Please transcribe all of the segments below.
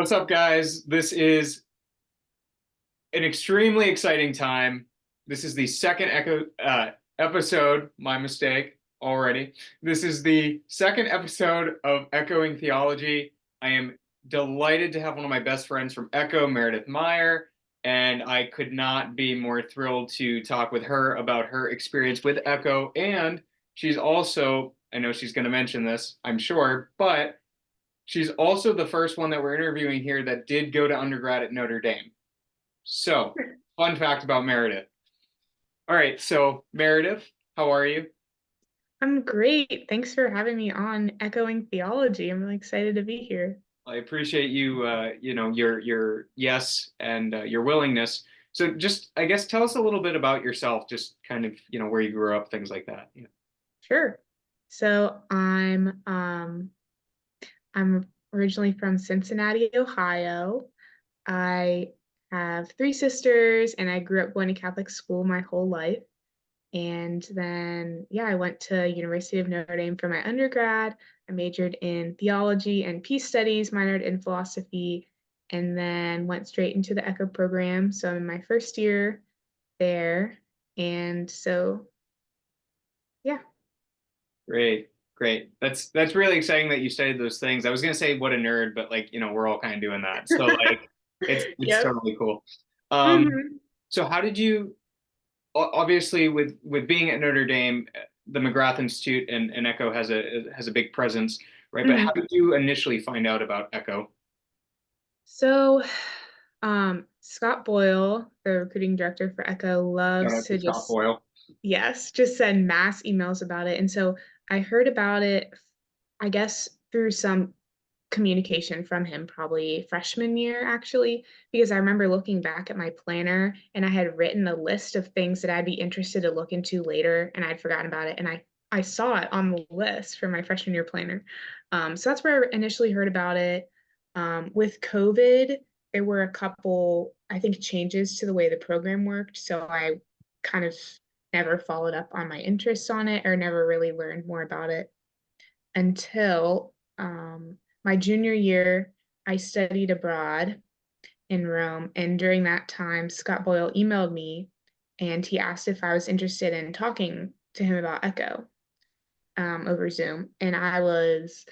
What's up, guys? This is an extremely exciting time. This is the second episode, my mistake already. This is the second episode of Echoing Theology. I am delighted to have one of my best friends from Echo, Meredith Meyer, and I could not be more thrilled to talk with her about her experience with Echo. And she's also, I know she's going to mention this, I'm sure, but she's also the first one that we're interviewing here that did go to undergrad at Notre Dame. So, fun fact about Meredith. All right, so Meredith, how are you? I'm great. Thanks for having me on Echoing Theology. I'm really excited to be here. I appreciate you, your yes and your willingness. So, just I guess tell us a little bit about yourself, just kind of where you grew up, things like that. Yeah. Sure. So I'm originally from Cincinnati, Ohio. I have three sisters and I grew up going to Catholic school my whole life. And then I went to University of Notre Dame for my undergrad. I majored in theology and peace studies, minored in philosophy, and then went straight into the Echo program. So I'm in my first year there. And so, yeah. Great, great. That's really exciting that you studied those things. I was gonna say what a nerd, but we're all kind of doing that. So like it's Yep. totally cool. Um, hmm so how did you obviously with being at Notre Dame, the McGrath Institute and Echo has a big presence, right? But how hmm did you initially find out about Echo? So, Scott Boyle, the recruiting director for Echo, Shout loves out to to Scott just, Boyle. yes, just send mass emails about it. And so I heard about it, I guess, through some communication from him, probably freshman year, actually, because I remember looking back at my planner and I had written a list of things that I'd be interested to look into later, and I'd forgotten about it. And I saw it on the list for my freshman year planner. So that's where I initially heard about it. With COVID, there were a couple, I think, changes to the way the program worked. So I kind of never followed up on my interests on it or never really learned more about it until my junior year. I studied abroad in Rome. And during that time, Scott Boyle emailed me and he asked if I was interested in talking to him about Echo over Zoom. And I was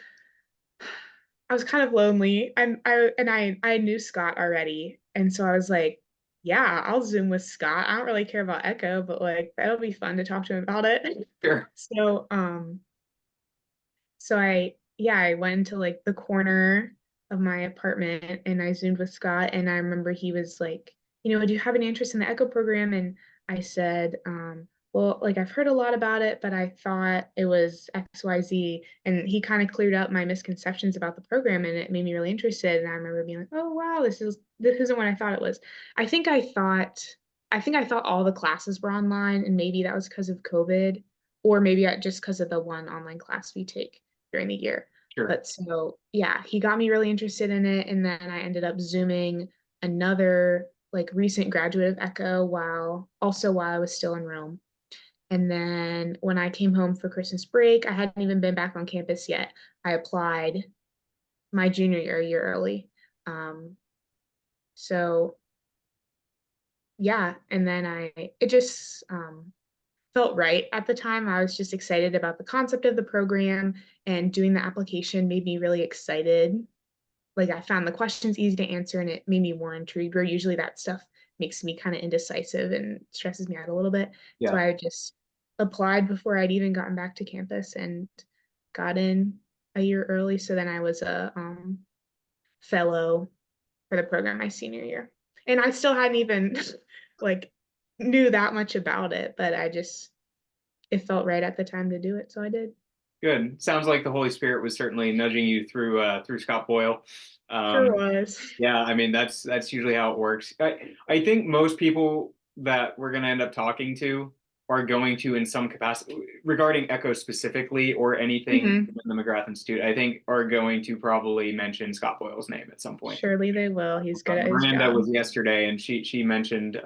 kind of lonely. I knew Scott already. And so I was like, yeah, I'll Zoom with Scott. I don't really care about Echo, but like that'll be fun to talk to him about it. Sure. So I went into like the corner of my apartment and I Zoomed with Scott. And I remember he was like, do you have any interest in the Echo program? And I said, well, like I've heard a lot about it, but I thought it was XYZ. And he kind of cleared up my misconceptions about the program and it made me really interested. And I remember being like, oh wow, this isn't what I thought it was. I think I thought I think I thought all the classes were online, and maybe that was because of COVID, or maybe just because of the one online class we take during the year. Sure. But so yeah, he got me really interested in it. And then I ended up Zooming another like recent graduate of Echo while I was still in Rome. And then when I came home for Christmas break, I hadn't even been back on campus yet. I applied my junior year a year early. Um, so yeah, and then it just felt right at the time. I was just excited about the concept of the program, and doing the application made me really excited. Like I found the questions easy to answer and it made me more intrigued, where usually that stuff makes me kind of indecisive and stresses me out a little bit. So Yeah. I just applied before I'd even gotten back to campus and got in a year early. So then I was a fellow for the program my senior year. And I still hadn't even like knew that much about it, but it felt right at the time to do it, so I did. Good. Sounds like the Holy Spirit was certainly nudging you through Scott Boyle. Sure Um, was. yeah, I mean that's usually how it works. I think most people that we're going to end up talking to are going to, in some capacity, regarding Echo specifically or anything hmm in the McGrath Institute, I think are going to probably mention Scott Boyle's name at some point. Surely they will. He's good at his Miranda job. was yesterday, and she mentioned,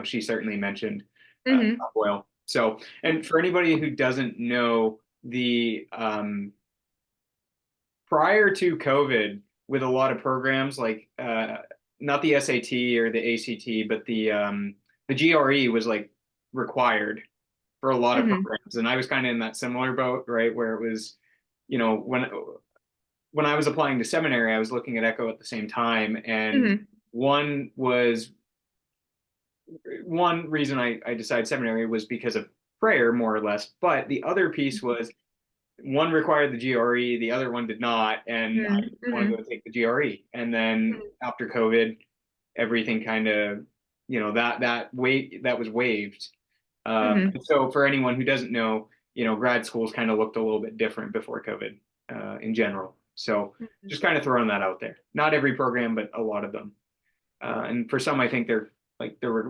she certainly mentioned hmm Scott Boyle. So, and for anybody who doesn't know, the prior to COVID, with a lot of programs, like not the SAT or the ACT, but the GRE was like required for a lot of Hmm. programs. And I was kind of in that similar boat, right? Where it was, you know, when I was applying to seminary, I was looking at Echo at the same time. And Hmm. one was one reason I decided seminary was because of prayer, more or less. But the other piece was one required the GRE, the other one did not, and I want Hmm. to go take the GRE. And then after COVID, everything kind of, you know, that was waived. Hmm. So for anyone who doesn't know, you know, grad schools kind of looked a little bit different before COVID in general. So Hmm. just kind of throwing that out there. Not every program, but a lot of them. And for some, I think they're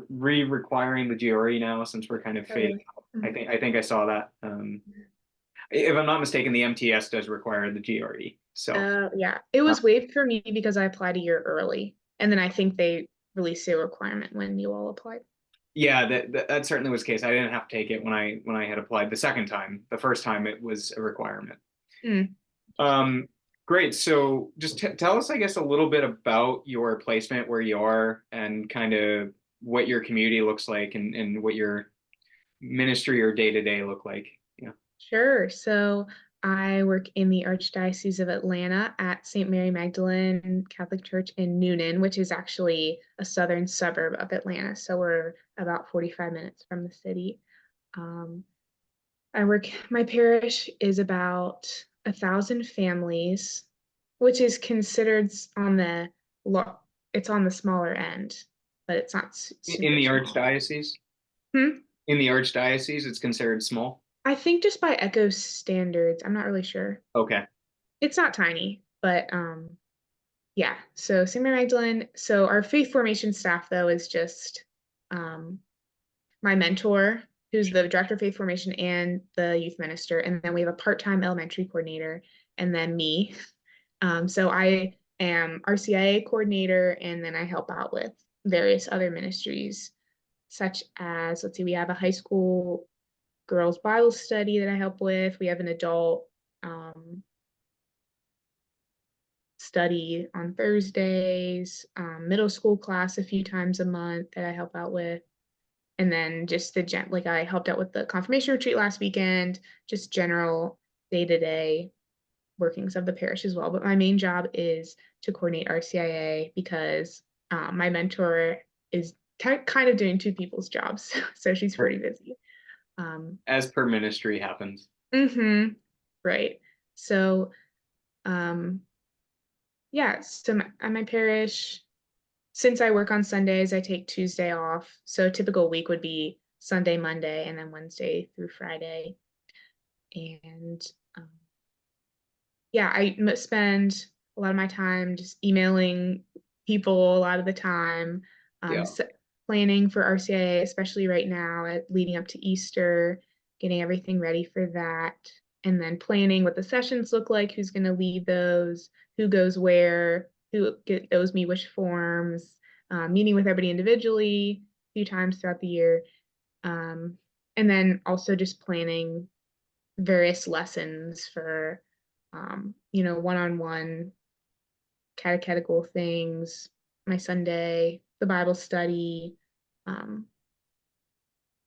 re-requiring the GRE now since we're kind of Oh, fading really? out. I think I saw that. If I'm not mistaken, the MTS does require the GRE. So Yeah, it uh, was waived for me because I applied a year early, and then I think they released a requirement when you all applied. yeah, that certainly was the case. I didn't have to take it when I had applied the second time. The first time it was a requirement. Mm. Interesting. Um, great. So just tell us, I guess, a little bit about your placement, where you are, and kind of what your community looks like, and what your ministry or day to day look like. Yeah. Sure. So I work in the Archdiocese of Atlanta at St. Mary Magdalene Catholic Church in Noonan, which is actually a southern suburb of Atlanta. So we're about 45 minutes from the city. Um, my parish is about 1,000 families, which is considered on the it's on the smaller end, but it's not In super the small. archdiocese, Hmm? in the archdiocese, it's considered small. I think just by Echo standards, I'm not really sure. Okay. It's not tiny, but yeah. So St. Mary Magdalene. So our faith formation staff though is just um my mentor, who's the director of faith formation and the youth minister, and then we have a part-time elementary coordinator, and then me. So I am RCIA coordinator, and then I help out with various other ministries, such as, let's see, we have a high school girls Bible study that I help with. We have an adult um, study on Thursdays, middle school class a few times a month that I help out with. And then just like I helped out with the confirmation retreat last weekend, just general day to day workings of the parish as well. But my main job is to coordinate RCIA because my mentor is kind of doing two people's jobs. So she's pretty busy. Um, As per ministry happens. hmm right. So, um, yeah, so at my parish, since I work on Sundays, I take Tuesday off. So a typical week would be Sunday, Monday, and then Wednesday through Friday. And um, yeah, spend a lot of my time just emailing people a lot of the time, Yeah. planning for RCIA, especially right now, leading up to Easter, getting everything ready for that, and then planning what the sessions look like, who's going to lead those, who goes where, owes me which forms, meeting with everybody individually a few times throughout the year, um, and then also just planning various lessons for one-on-one catechetical things, my Sunday, the Bible study, um,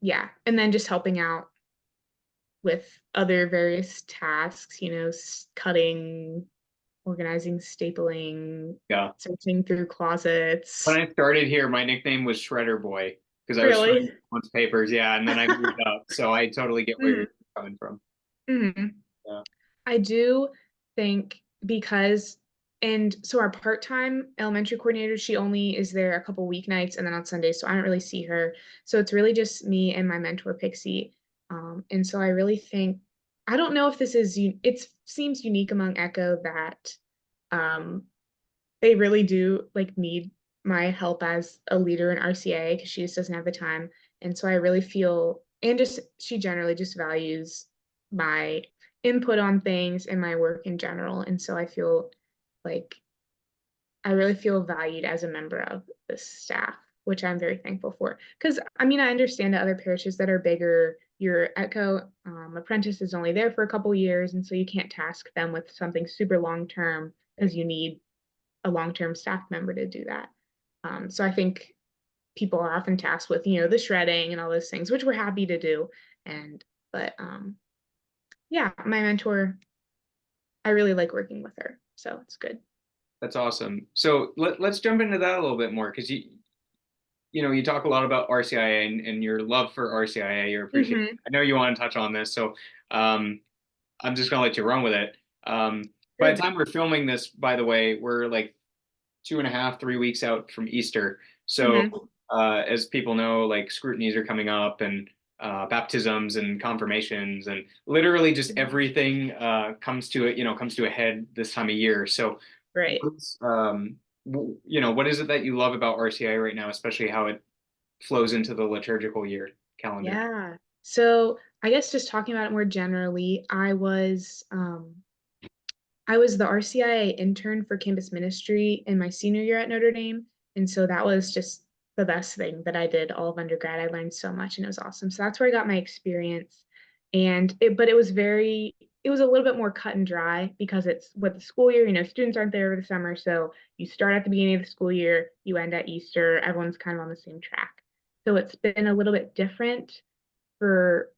yeah, and then just helping out with other various tasks, cutting, organizing, stapling, Yeah. searching through When closets. I started here, my nickname was Shredder Boy because I was shredding Really? everyone's papers. Yeah, and then I moved up, so I totally get where Hmm. you're coming from. Hmm. Yeah. I do think because, and so our part-time elementary coordinator, she only is there a couple weeknights and then on Sundays, so I don't really see her. So it's really just me and my mentor Pixie. And so I really think, I don't know if this is, it seems unique among Echo that um, they really do like need my help as a leader in RCA because she just doesn't have the time. And so I really feel, and just she generally just values my input on things and my work in general. And so I feel like I really feel valued as a member of the staff, which I'm very thankful for. Because I mean, I understand that other parishes that are bigger, your Echo apprentice is only there for a couple years, and so you can't task them with something super long term because you need a long-term staff member to do that. So I think people are often tasked with, the shredding and all those things, which we're happy to do. And but yeah, my mentor, I really like working with her, so it's good. That's awesome. So let's jump into that a little bit more because you talk a lot about RCIA and your love for RCIA, your appreciation. Mm-hmm. I know you want to touch on this, so um, I'm just gonna let you run with it. By the Good. time we're filming this, by the way, we're like 2.5, 3 weeks out from Easter. So, Mm-hmm. as people know, like scrutinies are coming up and baptisms and confirmations and literally just everything comes to it, comes to a head this time of year. So, Right. what is it that you love about RCI right now, especially how it flows into the liturgical year calendar? Yeah. So I guess just talking about it more generally, I was the RCIA intern for campus ministry in my senior year at Notre Dame. And so that was just the best thing that I did all of undergrad. I learned so much and it was awesome. So that's where I got my experience. But it was a little bit more cut and dry because it's with the school year, students aren't there over the summer. So you start at the beginning of the school year, you end at Easter, everyone's kind of on the same track. So it's been a little bit different for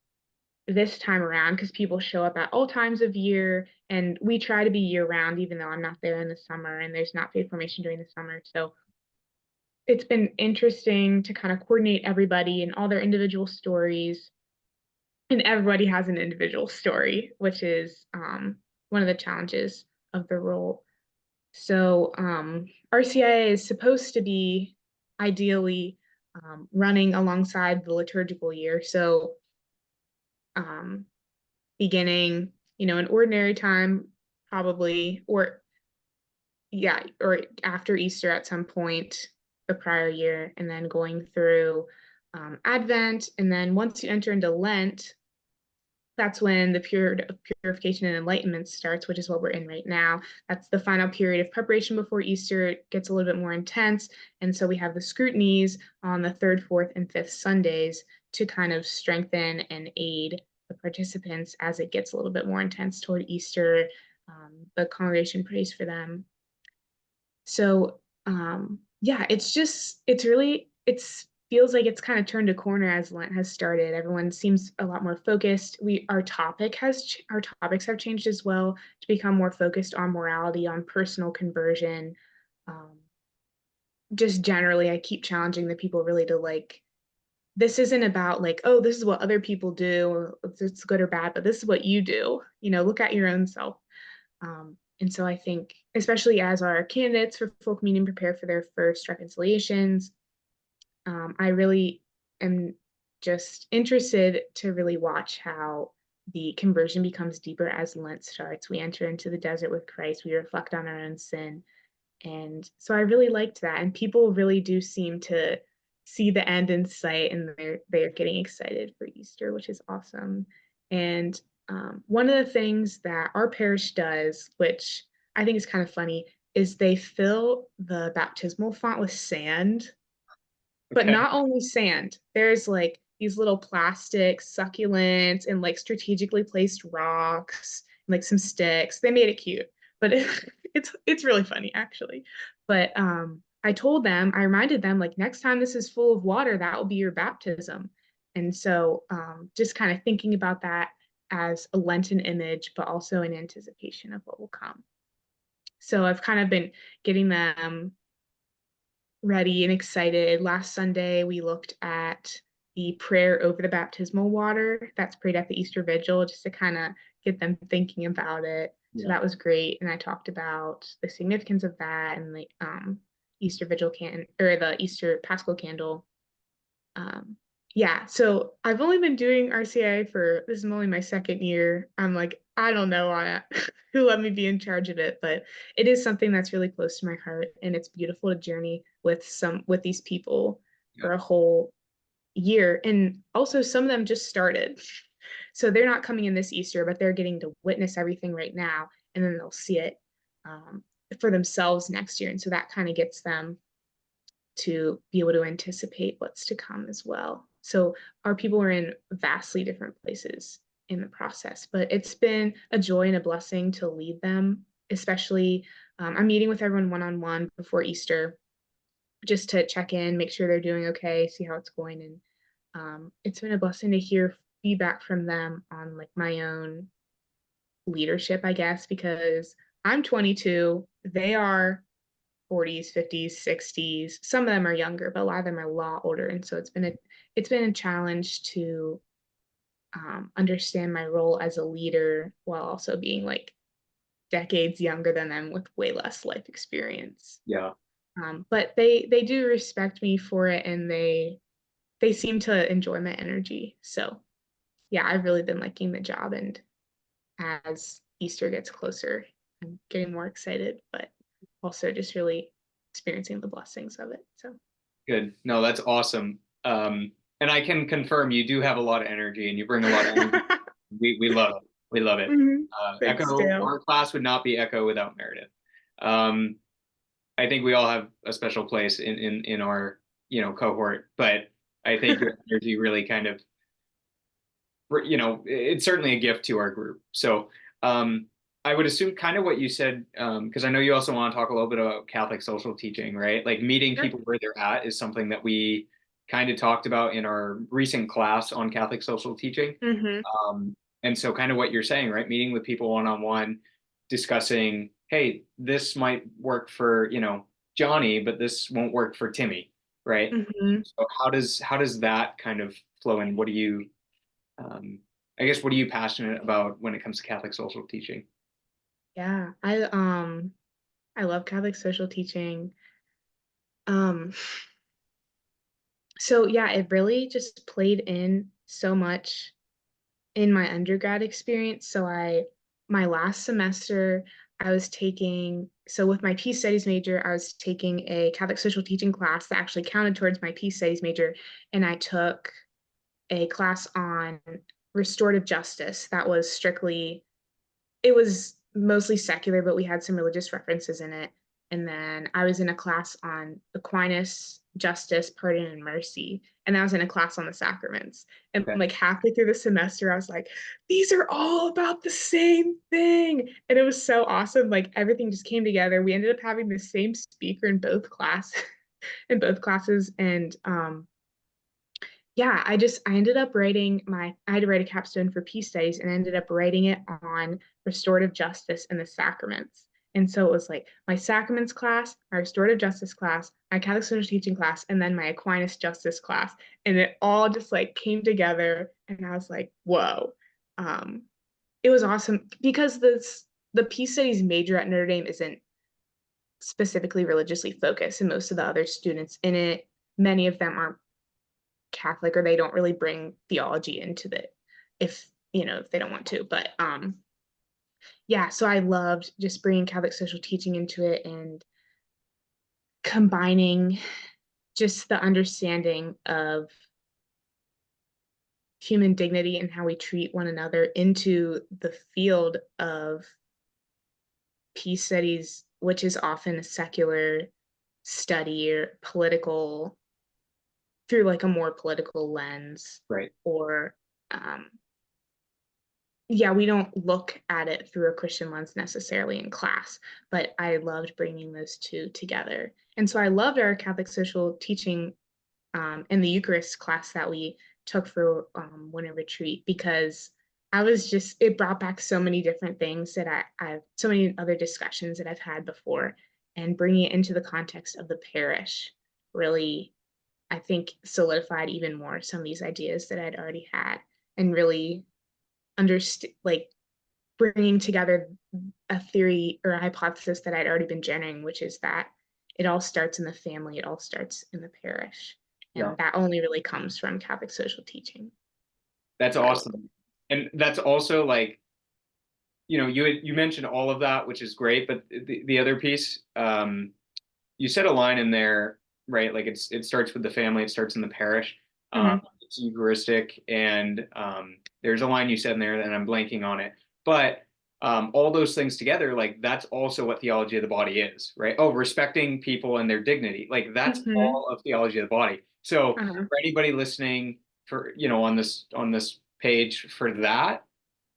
this time around because people show up at all times of year and we try to be year round even though I'm not there in the summer and there's not faith formation during the summer. So it's been interesting to kind of coordinate everybody and all their individual stories, and everybody has an individual story, which is one of the challenges of the role. So RCIA is supposed to be ideally running alongside the liturgical year. So um, beginning, in ordinary time, probably, or yeah, or after Easter at some point the prior year, and then going through Advent. And then once you enter into Lent, that's when the period of purification and enlightenment starts, which is what we're in right now. That's the final period of preparation before Easter. It gets a little bit more intense. And so we have the scrutinies on the third, fourth, and fifth Sundays to kind of strengthen and aid the participants as it gets a little bit more intense toward Easter. The congregation prays for them. So yeah, it feels like it's kind of turned a corner as Lent has started. Everyone seems a lot more focused. Our topics have changed as well to become more focused on morality, on personal conversion. Um, just generally, I keep challenging the people really to like, this isn't about like, oh, this is what other people do, or it's good or bad, but this is what you do. Look at your own self. And so I think, especially as our candidates for full communion prepare for their first reconciliations, I really am just interested to really watch how the conversion becomes deeper as Lent starts. We enter into the desert with Christ, we reflect on our own sin. And so I really liked that. And people really do seem to see the end in sight and they're getting excited for Easter, which is awesome. And one of the things that our parish does, which I think is kind of funny, is they fill the baptismal font with sand, but Okay. not only sand. There's like these little plastic succulents and like strategically placed rocks, and, like some sticks. They made it cute, but it's really funny actually. But I reminded them like next time this is full of water, that will be your baptism. And so just kind of thinking about that as a Lenten image, but also in anticipation of what will come. So I've kind of been getting them ready and excited. Last Sunday, we looked at the prayer over the baptismal water that's prayed at the Easter Vigil just to kind of get them thinking about it. So Yeah. that was great. And I talked about the significance of that and the Easter Vigil or the Easter Paschal candle. Um, yeah, so I've only been doing RCA this is only my second year. I'm like, I don't know who let me be in charge of it, but it is something that's really close to my heart, and it's beautiful to journey with these people Yeah. for a whole year. And also some of them just started. So they're not coming in this Easter, but they're getting to witness everything right now, and then they'll see it um, for themselves next year. And so that kind of gets them to be able to anticipate what's to come as well. So our people are in vastly different places in the process, but it's been a joy and a blessing to lead them especially I'm meeting with everyone one-on-one before Easter just to check in, make sure they're doing okay, see how it's going. And it's been a blessing to hear feedback from them on like my own leadership, I guess, because I'm 22, they are 40s, 50s, 60s. Some of them are younger, but a lot of them are a lot older. And so it's been a challenge to understand my role as a leader while also being like decades younger than them with way less life experience. Yeah. But they do respect me for it, and they seem to enjoy my energy. So yeah, I've really been liking the job, and as Easter gets closer, I'm getting more excited, but also just really experiencing the blessings of it. So Good. No, that's awesome. And I can confirm you do have a lot of energy and you bring a lot of energy. We love it. We love it. Mhm. Thanks, Echo, Dale. our class would not be Echo without Meredith. Um, I think we all have a special place in our, cohort, but I think your energy really kind of, it's certainly a gift to our group. So, I would assume kind of what you said, because I know you also want to talk a little bit about Catholic social teaching, right? Like meeting Sure. people where they're at is something that we kind of talked about in our recent class on Catholic social teaching. Hmm. And so kind of what you're saying, right? Meeting with people one-on-one, discussing, hey, this might work for, Johnny, but this won't work for Timmy, right? Hmm. So how does that kind of flow in? What do you um, I guess what are you passionate about when it comes to Catholic social teaching? Yeah, I love Catholic social teaching. Um, so yeah, it really just played in so much in my undergrad experience. My last semester, I was taking, so with my peace studies major, I was taking a Catholic social teaching class that actually counted towards my peace studies major. And I took a class on restorative justice that was strictly, it was mostly secular, but we had some religious references in it. And then I was in a class on Aquinas, justice, pardon, and mercy. And I was in a class on the sacraments. And Okay. like halfway through the semester, I was like, these are all about the same thing. And it was so awesome. Like everything just came together. We ended up having the same speaker in both class in both classes. And yeah, I ended up I had to write a capstone for peace studies and I ended up writing it on restorative justice and the sacraments. And so it was like my sacraments class, my restorative justice class, my Catholic social teaching class, and then my Aquinas justice class. And it all just like came together and I was like, whoa. Um, it was awesome because the peace studies major at Notre Dame isn't specifically religiously focused, and most of the other students in it, many of them aren't Catholic or they don't really bring theology into the if they don't want to. But yeah, so I loved just bringing Catholic social teaching into it and combining just the understanding of human dignity and how we treat one another into the field of peace studies, which is often a secular study or political through like a more political lens Right. or um, yeah, we don't look at it through a Christian lens necessarily in class, but I loved bringing those two together. And so I loved our Catholic social teaching and the Eucharist class that we took for winter retreat because it brought back so many different things that so many other discussions that I've had before, and bringing it into the context of the parish really, I think, solidified even more some of these ideas that I'd already had and really understand like bringing together a theory or a hypothesis that I'd already been generating, which is that it all starts in the family, it all starts in the parish. Yeah. And that only really comes from Catholic social teaching. That's So I love awesome. And that's also like, you mentioned all of that, which is great, but the other piece, you said a line in there, right? Like it starts with the family, it starts in the parish. it. Hmm. It's Eucharistic, and there's a line you said in there, and I'm blanking on it. But all those things together, like that's also what theology of the body is, right? Oh, respecting people and their dignity, like that's Hmm. all of theology of the body. So Uh-huh. for anybody listening, for on this page for that,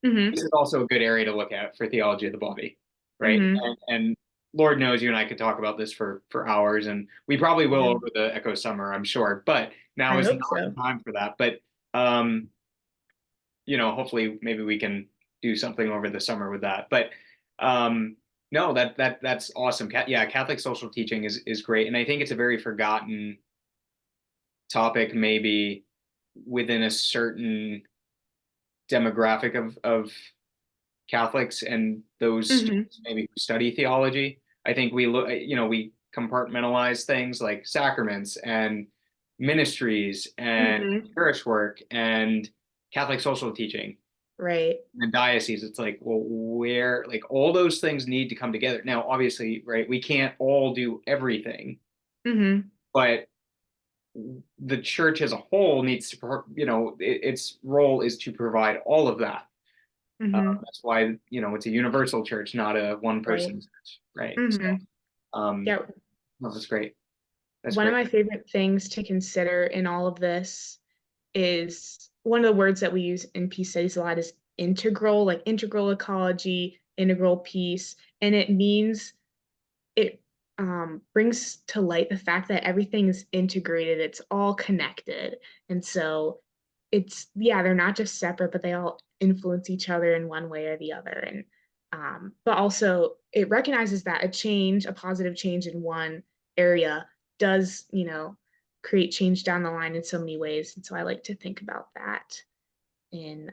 Hmm. this is also a good area to look at for theology of the body. right? Mm-hmm. And Lord knows you and I could talk about this for hours, and we probably will Yeah. over the Echo Summer, I'm sure. But now I is not hope so. the time for that. But um, hopefully maybe we can do something over the summer with that. But no, that's awesome. Yeah, Catholic social teaching is great, and I think it's a very forgotten topic, maybe within a certain demographic of Catholics and those Mm-hmm. students maybe who study theology. I think we look, we compartmentalize things like sacraments and ministries and Mm-hmm. parish work and Catholic social teaching Right. and diocese. It's like, well, where, like, all those things need to come together. Now, obviously, right, we can't all do everything, Mm-hmm. but the church as a whole needs to, its role is to provide all of that. Mm-hmm. That's why, it's a universal church, not a one Right. person church, right? So, Mm-hmm. um, Yeah. no, that's great. That's One of great. my favorite things to consider in all of this is one of the words that we use in peace studies a lot is integral, like integral ecology, integral peace. And it means it brings to light the fact that everything is integrated, it's all connected. And so yeah, they're not just separate, but they all influence each other in one way or the other. And but also it recognizes that a positive change in one area does, create change down the line in so many ways. And so I like to think about that in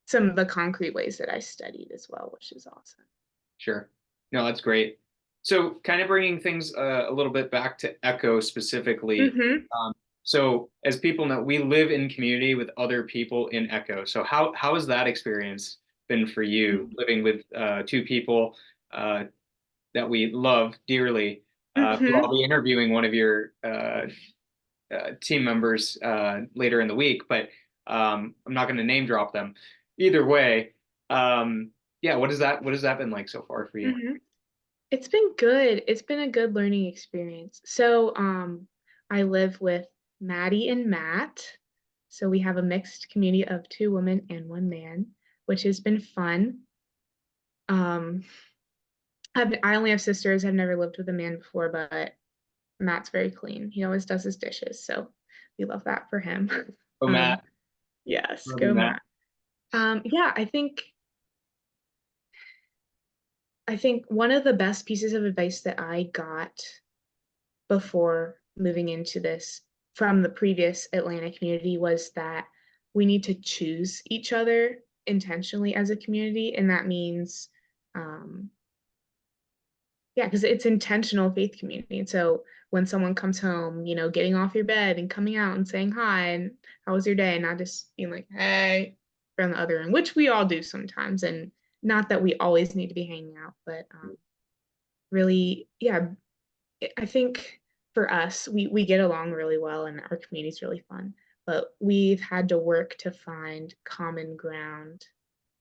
some of the concrete ways that I studied as well, which is awesome. Sure. No, that's great. So, kind of bringing things a little bit back to Echo specifically. Mm-hmm. Um, so, as people know, we live in community with other people in Echo. So, how has that experience been for you, living with two people uh, that we love dearly? Who Mm-hmm. I'll be interviewing one of your team members later in the week, but I'm not going to name drop them. Either way, yeah, what has that been like so far for you? Mm-hmm. It's been good. It's been a good learning experience. So, I live with Maddie and Matt. So we have a mixed community of two women and one man, which has been fun. Um, I only have sisters. I've never lived with a man before, but Matt's very clean. He always does his dishes, so we love that for him. Oh, Um, Matt, yes, love you, go Matt. Matt. Yeah, I think one of the best pieces of advice that I got before moving into this from the previous Atlanta community was that we need to choose each other intentionally as a community. And that means, um, yeah, because it's intentional faith community. And so when someone comes home, getting off your bed and coming out and saying hi and how was your day, and not just being like, hey, from the other end, which we all do sometimes. And not that we always need to be hanging out, but really, yeah, I think for us, we get along really well and our community is really fun. But we've had to work to find common ground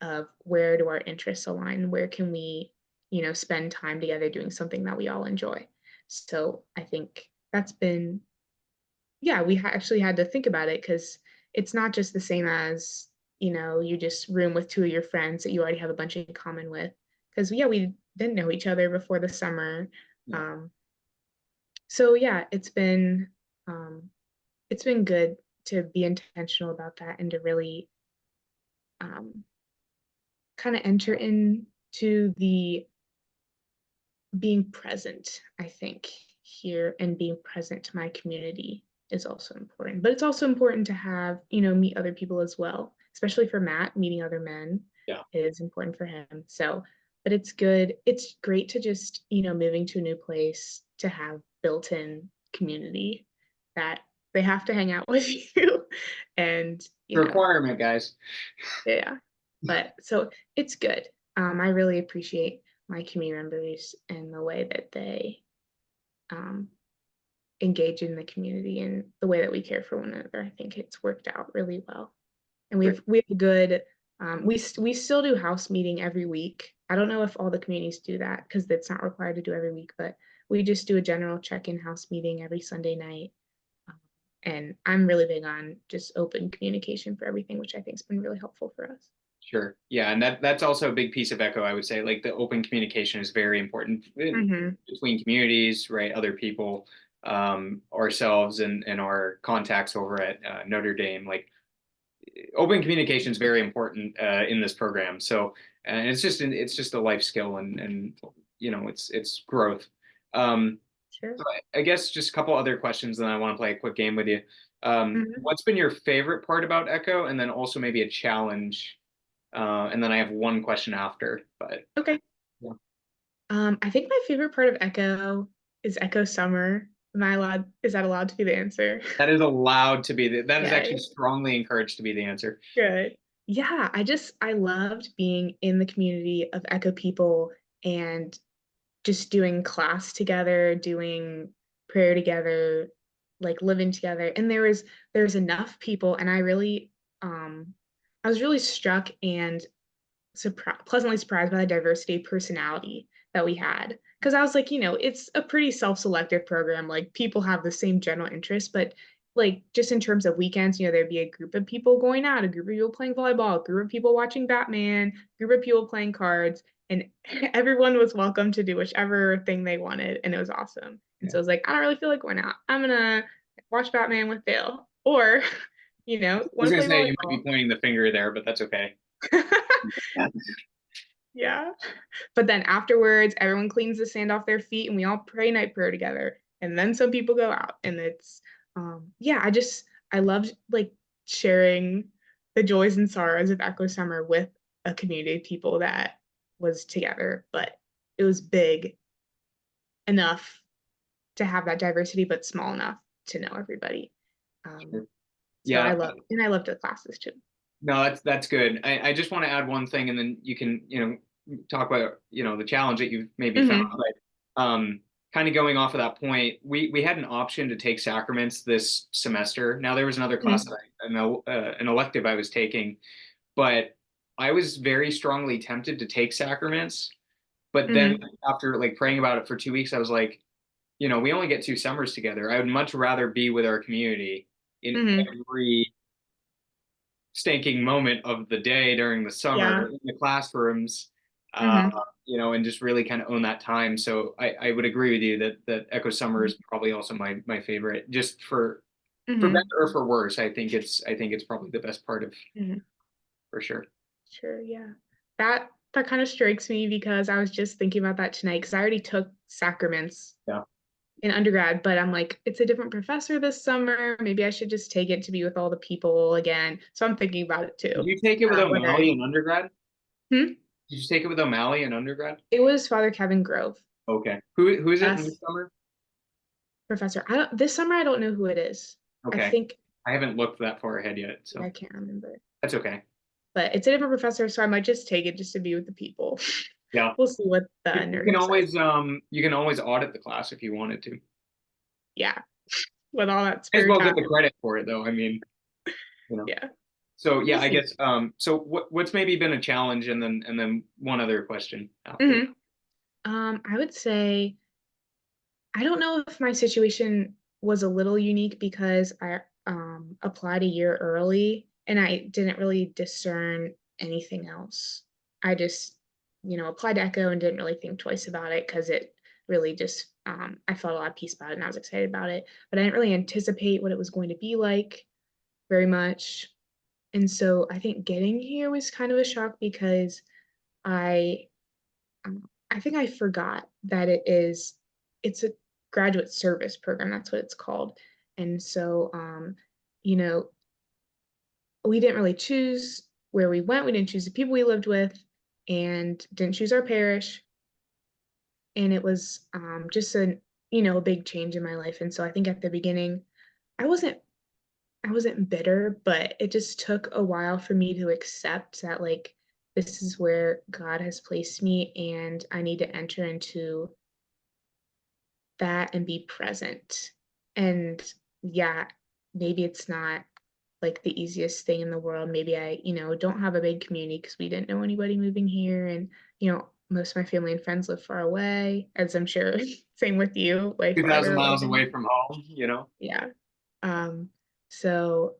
of where do our interests align, where can we, spend time together doing something that we all enjoy. So I think that's been, yeah, actually had to think about it because it's not just the same as, you just room with two of your friends that you already have a bunch in common with. Because yeah, we didn't know each other before the summer. Yeah. Um, so yeah, um, it's been good to be intentional about that and to really um, kind of enter into the being present, I think, here and being present to my community is also important. But it's also important to have, meet other people as well, especially for Matt, meeting other men Yeah. is important for him. So, but it's good. It's great to just, moving to a new place to have built in community that they have to hang out with you. And, Requirement, guys. yeah. But so it's good. I really appreciate my community members and the way that they um, engage in the community and the way that we care for one another. I think it's worked out really well, and Great. we have good. We still do house meeting every week. I don't know if all the communities do that because it's not required to do every week, but we just do a general check-in house meeting every Sunday night. Um, and I'm really big on just open communication for everything, which I think has been really helpful for us. Sure. Yeah, and that's also a big piece of Echo, I would say. Like the open communication is very important Hmm. between communities, right? Other people, ourselves and our contacts over at Notre Dame. Like open communication is very important in this program. So and it's just a life skill and it's growth. Um, Sure. so I guess just a couple other questions, and I want to play a quick game with you. Hmm. What's been your favorite part about Echo, and then also maybe a challenge, and then I have one question after, but Okay. yeah. I think my favorite part of Echo is Echo Summer. Am I allowed? Is that allowed to be the answer? That is allowed to be that is actually Yay. strongly encouraged to be the answer. Good. Yeah, I loved being in the community of Echo people and just doing class together, doing prayer together, like living together. And there's enough people, and I was really struck and pleasantly surprised by the diversity of personality that we had. Because I was like, it's a pretty self-selective program. Like people have the same general interest, but like just in terms of weekends, there'd be a group of people going out, a group of people playing volleyball, a group of people watching Batman, a group of people playing cards, and everyone was welcome to do whichever thing they wanted, and it was awesome. And Yeah. so I was like, I don't really feel like going out. I'm gonna watch Batman with Dale, or I was want to gonna play say you might be volleyball. pointing the finger there, but that's okay. Yeah. Yeah. But then afterwards, everyone cleans the sand off their feet and we all pray night prayer together. And then some people go out. And yeah, I loved like sharing the joys and sorrows of Echo Summer with a community of people that was together. But it was big enough to have that diversity, but small enough to know everybody. Um, Sure. so Yeah. I loved the classes too. No, that's good. I just want to add one thing, and then you can, talk about, the challenge that you've maybe found. Hmm. But kind of going off of that point, we had an option to take sacraments this semester. Now there was another class Hmm. that an elective I was taking, but I was very strongly tempted to take sacraments. But then Hmm. after like praying about it for 2 weeks, I was like, we only get 2 summers together. I would much rather be with our community in Hmm. every stinking moment of the day during the Yeah. summer in the classrooms, uh, Hmm. and just really kind of own that time. So I would agree with you that Echo Summer is probably also my favorite, just for better Hmm. or for worse. I think it's probably the best part of Hmm. for sure. Sure, yeah. That kind of strikes me because I was just thinking about that tonight because I already took sacraments Yeah. in undergrad, but I'm like, it's a different professor this summer. Maybe I should just take it to be with all the people again. So I'm thinking about it Did too. you take it with O'Malley Whether in undergrad? hmm? Did you take it with O'Malley in undergrad? It was Father Kevin Grove. Okay. Who is it in this Yes, summer? professor. I don't this summer I don't know who it is. I Okay. think I haven't looked that far ahead yet, yeah, so I can't remember. that's okay. But it's a different professor, so I might just take it just to be with the people. Yeah. We'll see what the You can narrative says. always audit the class if you wanted to. Yeah, with all that May as spare well get time. the credit for it though. I mean, you know. Yeah, So we'll yeah, I see. guess so what's maybe been a challenge, and then one other question after. Hmm. I would say I don't know if my situation was a little unique because I applied a year early and I didn't really discern anything else. I just, applied to Echo and didn't really think twice about it because it really just I felt a lot of peace about it and I was excited about it. But I didn't really anticipate what it was going to be like very much. And so I think getting here was kind of a shock because I I think I forgot that it's a graduate service program, that's what it's called. And so you know, we didn't really choose where we went, we didn't choose the people we lived with, and didn't choose our parish. And it was just a big change in my life. And so I think at the beginning, I wasn't I wasn't bitter, but it just took a while for me to accept that like this is where God has placed me and I need to enter into that and be present. And yeah, maybe it's not like the easiest thing in the world. Maybe I, don't have a big community because we didn't know anybody moving here. And, most of my family and friends live far away, as I'm sure same with you, way 2,000 farther away miles than away from home. yeah. Um, so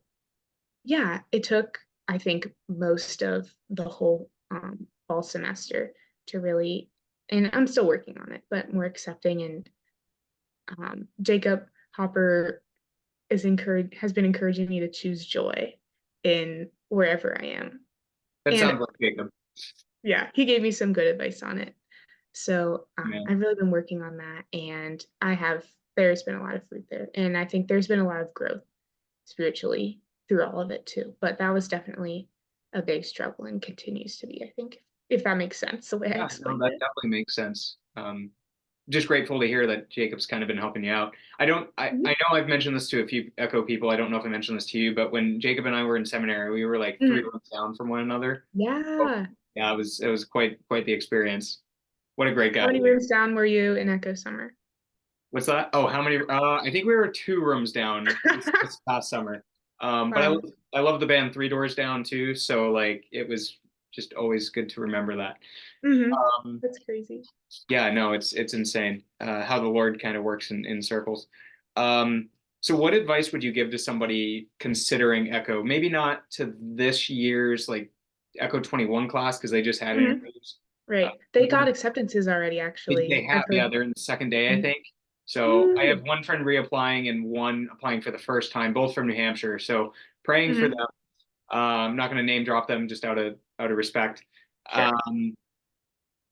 yeah, it took I think most of the whole fall semester to really, and I'm still working on it, but more accepting. And Jacob Hopper has been encouraging me to choose joy in wherever I am. That And sounds like Jacob. yeah, he gave me some good advice on it. So Man. I've really been working on that, and there's been a lot of fruit there. And I think there's been a lot of growth spiritually through all of it too. But that was definitely a big struggle and continues to be, I think, if that makes sense, the way I Yeah, no, explained that it. definitely makes sense. Just grateful to hear that Jacob's kind of been helping you out. I Mhm. know I've mentioned this to a few Echo people. I don't know if I mentioned this to you, but when Jacob and I were in seminary, we were like three Mhm. rooms down from one another. Oh, Yeah. yeah, it was quite the experience. What a great How guy. many rooms down were you in Echo Summer? What's that? Oh, how many? I think we were two rooms down this past summer. But Wow. I love the band Three Doors Down too. So like it was just always good to remember that. Hmm. Um, That's crazy. yeah, no, it's insane how the Lord kind of works in circles. Um, so what advice would you give to somebody considering Echo? Maybe not to this year's like Echo 21 class because they just had Hmm. interviews. Uh, Right. They got acceptances already, they actually. have, I've yeah, heard. they're in the second day, I Mhm. think. So I have Ooh. one friend reapplying and one applying for the first time, both from New Hampshire. So praying for Hmm. them. I'm not going to name drop them just out of respect. Sure. Um,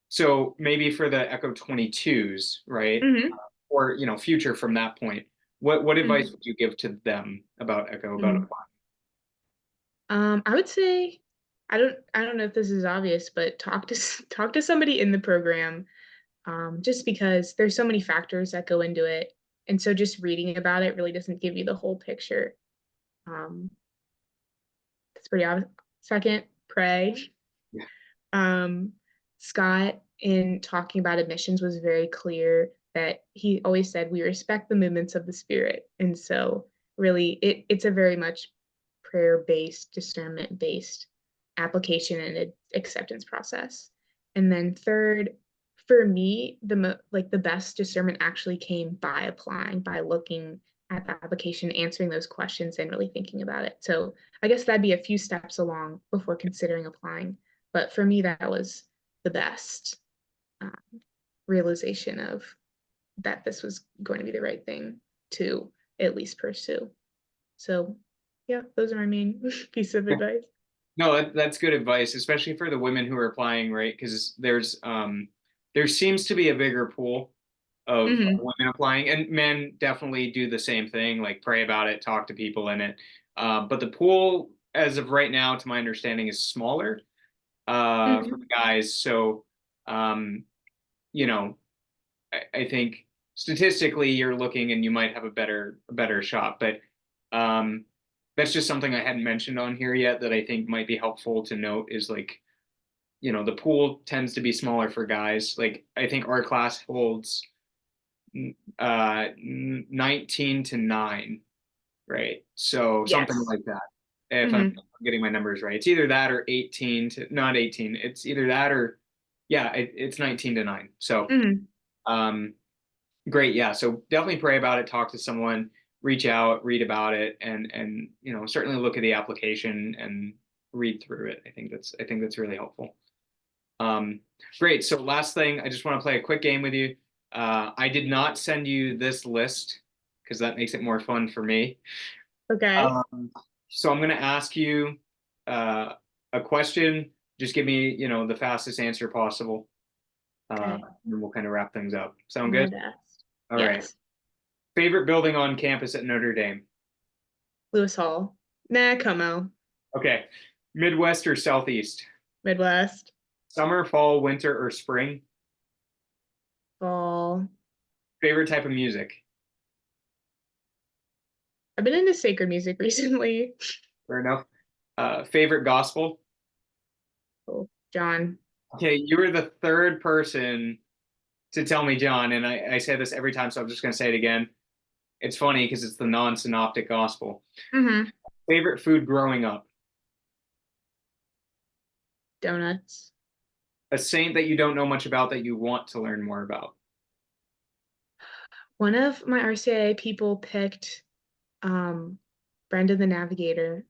so maybe for the Echo 22s, right? Hmm. Or future from that point. What advice would you give to them about Echo about Hmm. applying? I would say I don't know if this is obvious, but talk to somebody in the program, just because there's so many factors that go into it, and so just reading about it really doesn't give you the whole picture. Um, it's pretty obvious. Second, pray. Yeah, Um, Scott, in talking about admissions, was very clear that he always said we respect the movements of the spirit, and so really, it's a very much prayer based, discernment based application and acceptance process. And then third, for me, the best discernment actually came by applying, by looking at the application, answering those questions, and really thinking about it. So I guess that'd be a few steps along before considering applying. But for me, that was the best um, realization of that this was going to be the right thing to at least pursue. So, yeah, those are my main piece of advice. no, that's good advice, especially for the women who are applying, right? Because there seems to be a bigger pool of Hmm. women applying, and men definitely do the same thing, like pray about it, talk to people in it. But the pool, as of right now, to my understanding, is smaller for the Hmm. guys. So, um, you know, I think statistically you're looking and you might have a better shot. But um, that's just something I hadn't mentioned on here yet that I think might be helpful to note is like, the pool tends to be smaller for guys. Like I think our class holds 19 to 9, right? So something Yes. like that. If I'm Hmm. getting my numbers right. It's either that or 18 to not 18. It's either that or yeah, it's 19 to 9. So Hmm. um great, yeah. So definitely pray about it, talk to someone, reach out, read about it, and certainly look at the application and read through it. I think that's really helpful. Um, great. So last thing, I just want to play a quick game with you. I did not send you this list because that makes it more fun for me. Okay. Um, so I'm going to ask you uh, a question. Just give me, the fastest answer possible, Okay. and then we'll kind of wrap things up. Sound My good? best. All right. Yes. Favorite building on campus at Notre Dame? Lewis Hall. Nah, Como. Okay. Midwest or Southeast? Midwest. Summer, fall, winter, or spring? Fall. Favorite type of music? I've been into sacred music recently. Fair enough. Favorite gospel? Oh, John. Okay, you were the third person to tell me, John, and I say this every time, so I'm just going to say it again. It's funny because it's the non-synoptic gospel. Hmm. Favorite food growing up? Donuts. A saint that you don't know much about that you want to learn more about? One of my RCIA people picked um, Brenda the Navigator.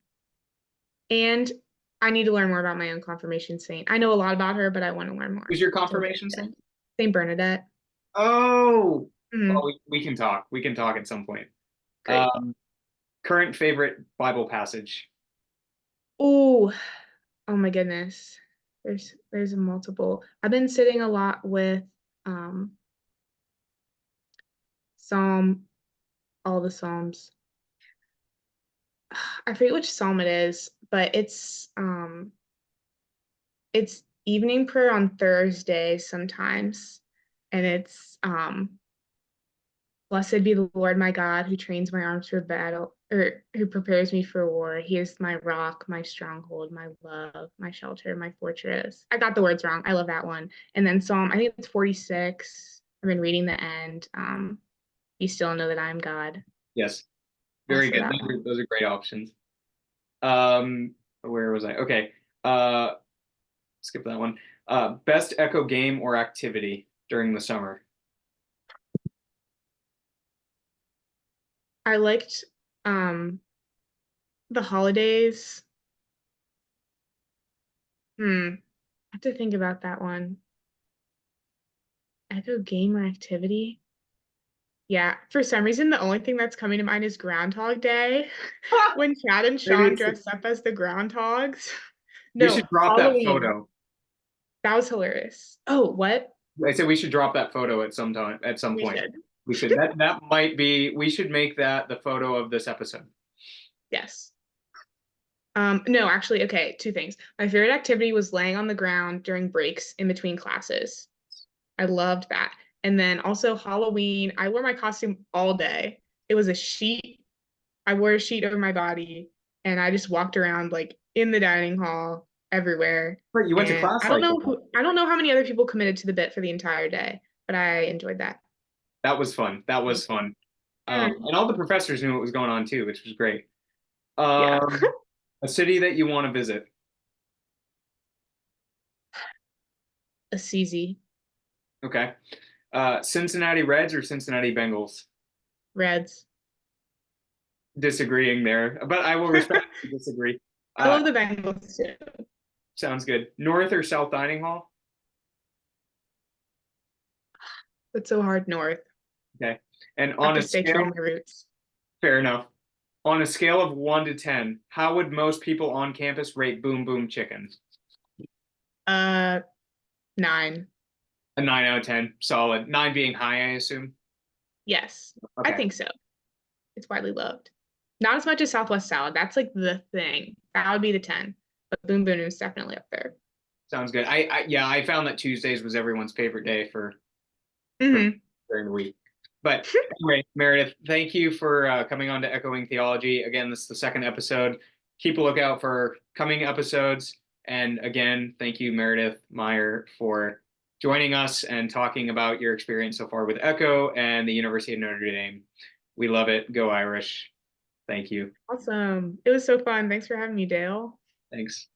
And I need to learn more about my own confirmation saint. I know a lot about her, but I want to learn more. Who's your So confirmation saint? Saint Bernadette. Oh, well, Mhm. we can talk. We can talk at some point. Great. Um, current favorite Bible passage. Oh, oh my goodness. There's a multiple. I've been sitting a lot with um Psalm, all the Psalms. I forget which psalm it is, but it's evening prayer on Thursday sometimes. And it's blessed be the Lord my God who trains my arms for battle, or who prepares me for war. He is my rock, my stronghold, my love, my shelter, my fortress. I got the words wrong. I love that one. And then Psalm, I think it's 46. I've been reading the end. Be still and know that I am God. Yes, very Also good. that one. Those are great options. Um, where was I? Okay. Skip that one. Best Echo game or activity during the summer. I liked um the holidays. I have to think about that one. Echo game or activity? Yeah, for some reason, the only thing that's coming to mind is Groundhog Day, when Chad and Maybe Sean it's dressed up as the groundhogs. we No, should drop that Halloween. photo. That was hilarious. Oh, what? I said we should drop that photo at some time, at some We point. should. We should. That might be. We should make that the photo of this episode. Yes. No, actually, okay, two things. My favorite activity was laying on the ground during breaks in between classes. I loved that. And then also Halloween, I wore my costume all day. It was a sheet. I wore a sheet over my body and I just walked around like in the dining hall everywhere. Right, you went to And class like that. I don't know how many other people committed to the bit for the entire day, but I enjoyed that. That was fun. That was fun. And all the professors knew what was going on too, which was great. Yeah. Um, a city that you want to visit. Assisi. Okay. Cincinnati Reds or Cincinnati Bengals? Reds. Disagreeing there, but I will respect if you disagree. I Uh, love the Bengals too. sounds good. North or South Dining Hall? It's so hard north. Okay. And I have on to a stay true to scale, my roots. fair enough. On a scale of 1 to 10, how would most people on campus rate Boom Boom Chicken? Uh, 9. A 9 out of 10, solid. Nine being high, I assume. Yes, I Okay, think so. It's widely loved. Not as much as Southwest salad. That's like the thing. That would be the 10. But Boom Boom is definitely up there. sounds good. Yeah, I found that Tuesdays was everyone's favorite day for Hmm. during the week. But anyway, Meredith, thank you for coming on to Echoing Theology. Again, this is the second episode. Keep a lookout for coming episodes. And again, thank you, Meredith Meyer, for joining us and talking about your experience so far with Echo and the University of Notre Dame. We love it. Go Irish. Thank you. Awesome. It was so fun. Thanks for having me, Dale. Thanks.